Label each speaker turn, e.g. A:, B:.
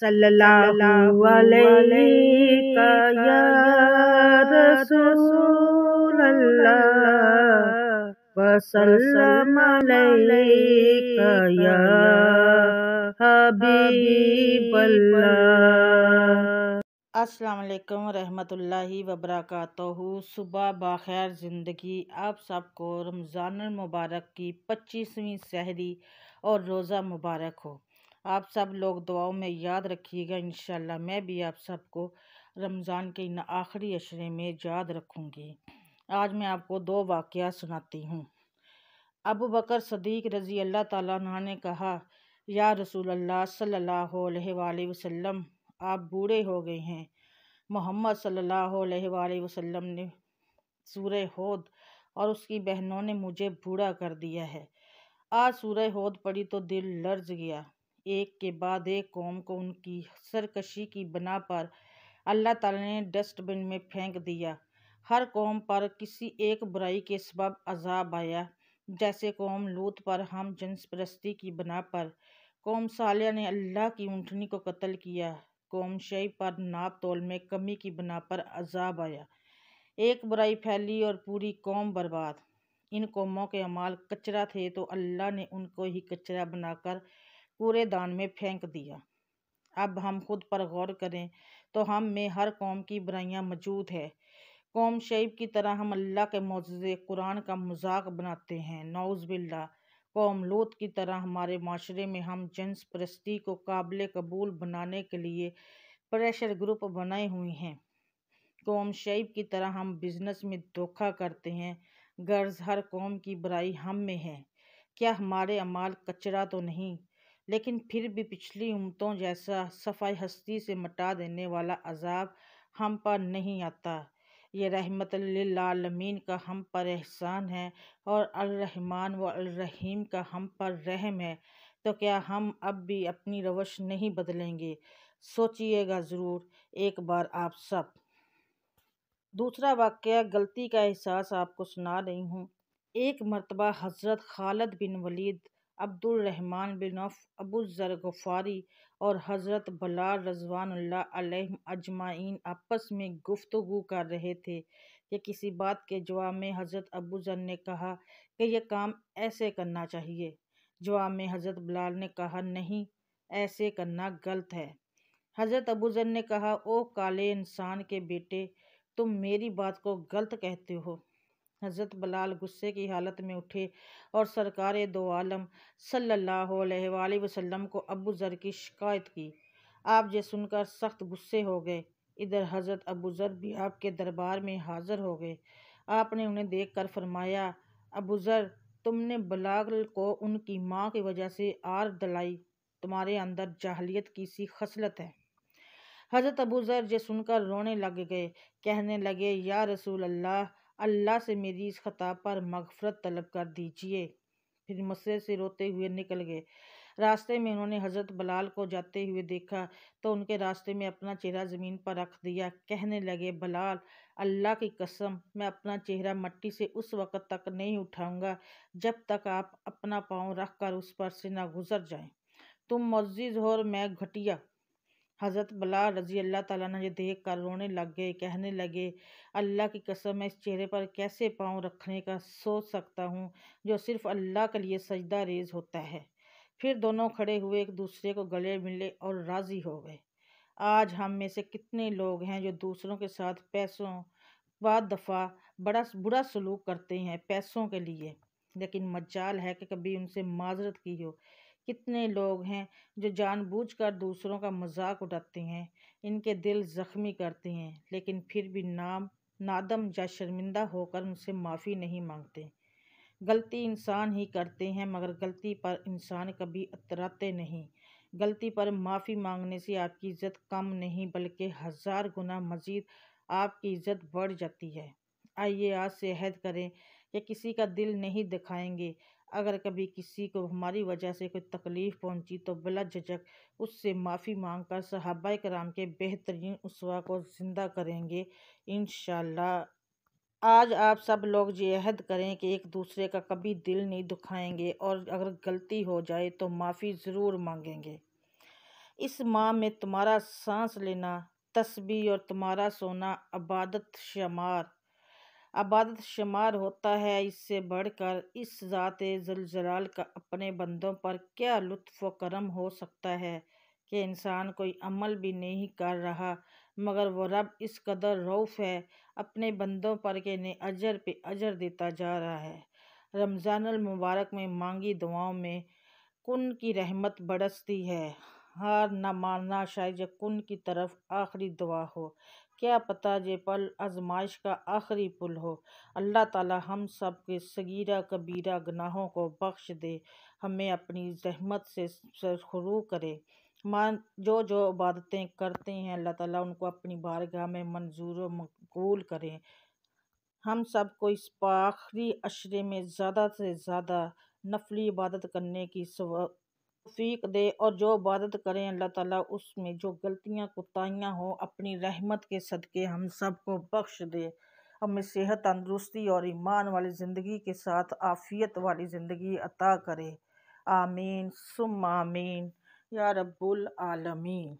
A: सल्लल्लाहु अलैका या रसूलल्लाह वसल्लम अलैका या हबीबल्लाह।
B: अस्सलाम वालेकुम रहमतुल्लाहि व बरकातहू। सुबह बाखैर ज़िंदगी। आप सबको रमज़ानुल मुबारक की 25वीं सहरी और रोज़ा मुबारक हो। आप सब लोग दुआओं में याद रखिएगा। इंशाल्लाह मैं भी आप सबको रमज़ान के इन आखिरी अशरे में याद रखूँगी। आज मैं आपको दो वाक़या सुनाती हूँ। अबू बकर सदीक रज़ी अल्लाह ताला अन्हु ने कहा, या रसूल अल्लाह सल्लल्लाहु अलैहि वसल्लम, आप बूढ़े हो गए हैं। मोहम्मद सल्लल्लाहु अलैहि वसल्लम ने सूरह होद और उसकी बहनों ने मुझे बूढ़ा कर दिया है। आज सूरह होद पढ़ी तो दिल लर्ज गया। एक के बाद एक कौम को उनकी सरकशी की बना पर अल्लाह ताला ने डस्टबिन में फेंक दिया। हर कौम पर किसी एक बुराई के सबब अजाब आया। जैसे कौम लूत पर हम जिन्स परस्ती की बना पर, कौम सालिया ने अल्लाह की ऊँटनी को कत्ल किया, कौम शुएब पर नाप तोल में कमी की बना पर अजाब आया। एक बुराई फैली और पूरी कौम बर्बाद। इन कौमों के अमाल कचरा थे तो अल्लाह ने उनको ही कचरा बनाकर कूड़ेदान में फेंक दिया। अब हम खुद पर गौर करें तो हम में हर कौम की बुराइयां मौजूद है। कौम शुएब की तरह हम अल्लाह के मौजूज़े कुरान का मजाक बनाते हैं, नौज़ बिल्लाह। कौम लूत की तरह हमारे माशरे में हम जिन्स परस्ती को काबिल कबूल बनाने के लिए प्रेशर ग्रुप बनाए हुए हैं। कौम शुएब की तरह हम बिजनेस में धोखा करते हैं। गर्ज हर कौम की बुराई हम में है। क्या हमारे अमाल कचरा तो नहीं, लेकिन फिर भी पिछली उम्मतों जैसा सफ़ाई हस्ती से मिटा देने वाला अजाब हम पर नहीं आता। ये रहमतुल लिल आलमीन का हम पर एहसान है और अल रहमान व अल रहीम का हम पर रहम है। तो क्या हम अब भी अपनी रवश नहीं बदलेंगे? सोचिएगा ज़रूर एक बार आप सब। दूसरा वाक़या गलती का एहसास आपको सुना रही हूँ। एक मरतबा हज़रत खालिद बिन वलीद, अब्दुल रहमान बिन औफ, अबू ज़र गफ़ारी और हज़रत बिलाल रज़वानुल्लाह अलैहिम अजमाइन आपस में गुफ्तगू कर रहे थे कि किसी बात के जवाब में हज़रत अबू ज़र ने कहा कि यह काम ऐसे करना चाहिए। जवाब में हज़रत बिलाल ने कहा, नहीं, ऐसे करना गलत है। हज़रत अबू ज़र ने कहा, ओ काले इंसान के बेटे, तुम मेरी बात को गलत कहते हो। हज़रत बिलाल गुस्से की हालत में उठे और सरकार दो आलम सल्लल्लाहु अलैहि वसल्लम को अबू ज़र की शिकायत की। आप ये सुनकर सख्त गुस्से हो गए। इधर हज़रत अबू ज़र भी आपके दरबार में हाज़िर हो गए। आपने उन्हें देखकर फरमाया, अबू ज़र, तुमने बिलाल को उनकी माँ की वजह से आर दिलाई। तुम्हारे अंदर जाहलियत की सी खसलत है। हज़रत अबू ज़र ये सुनकर रोने लग गए। कहने लगे, या रसूल अल्लाह, अल्लाह से मेरी इस खता पर मग़फ़िरत तलब कर दीजिए। फिर मसजिद से रोते हुए निकल गए। रास्ते में उन्होंने हज़रत बिलाल को जाते हुए देखा तो उनके रास्ते में अपना चेहरा ज़मीन पर रख दिया। कहने लगे, बिलाल, अल्लाह की कसम, मैं अपना चेहरा मिट्टी से उस वक़्त तक नहीं उठाऊँगा जब तक आप अपना पाँव रख कर उस पर से न गुज़र जाएं। तुम मुअज़्ज़िज़ हो और मैं घटिया। हज़रत बिलाल रज़ी अल्लाह ताला अन्हु ये देख कर रोने लग गए। कहने लगे, अल्लाह की कसम, मैं इस चेहरे पर कैसे पाँव रखने का सोच सकता हूँ जो सिर्फ़ अल्लाह के लिए सजदा रेज़ होता है। फिर दोनों खड़े हुए एक दूसरे को गले मिले और राज़ी हो गए। आज हम में से कितने लोग हैं जो दूसरों के साथ पैसों बाद दफ़ा बड़ा बुरा सलूक करते हैं पैसों के लिए, लेकिन मजाल है कि कभी उनसे माजरत की हो। कितने लोग हैं जो जानबूझकर दूसरों का मजाक उड़ाते हैं, इनके दिल ज़ख्मी करते हैं, लेकिन फिर भी नादम या शर्मिंदा होकर उनसे माफ़ी नहीं मांगते। गलती इंसान ही करते हैं, मगर गलती पर इंसान कभी इतराते नहीं। गलती पर माफ़ी मांगने से आपकी इज़्ज़त कम नहीं बल्कि 1000 गुना मज़ीद आपकी इज़्ज़त बढ़ जाती है। आइए आज से अहद करें कि किसी का दिल नहीं दिखाएंगे। अगर कभी किसी को हमारी वजह से कोई तकलीफ़ पहुंची तो बिला झिझक उससे माफ़ी मांगकर सहाबाए कराम के बेहतरीन उसवा को ज़िंदा करेंगे इंशाअल्लाह। आज आप सब लोग ये अहद करें कि एक दूसरे का कभी दिल नहीं दुखाएंगे और अगर गलती हो जाए तो माफ़ी ज़रूर मांगेंगे। इस माह में तुम्हारा सांस लेना तस्बीह और तुम्हारा सोना आबादत शुमार होता है। इससे बढ़कर इस ज़ाते ज़ुल-जलाल का अपने बंदों पर क्या लुत्फ़ व करम हो सकता है कि इंसान कोई अमल भी नहीं कर रहा मगर वो रब इस कदर रऊफ़ है अपने बंदों पर कि इन्हें अजर पे अजर देता जा रहा है। रमज़ानुल मुबारक में मांगी दुआओं में कुन की रहमत बरसती है। हार न मानना शायद ये कुन की तरफ आखिरी दुआ हो। क्या पता ये पल आजमाइश का आखिरी पुल हो। अल्लाह ताला हम सब के सगीरा कबीरा गुनाहों को बख्श दे, हमें अपनी रहमत से सरखुरू करे। मान जो जो इबादतें करते हैं अल्लाह ताला उनको अपनी बारगाह में मंजूर व मकबूल करें। हम सब को इस आखिरी अशरे में ज़्यादा से ज़्यादा नफली इबादत करने की तौफीक दे और जो इबादत करें अल्लाह ताला उसमें जो गलतियाँ कोताहियाँ हों अपनी रहमत के सदक़े हम सब को बख्श दे। हमें सेहत तंदुरुस्ती और ईमान वाली ज़िंदगी के साथ आफ़ियत वाली ज़िंदगी अता करे। आमीन सुम्मा आमीन या रब्बुल आलमीन।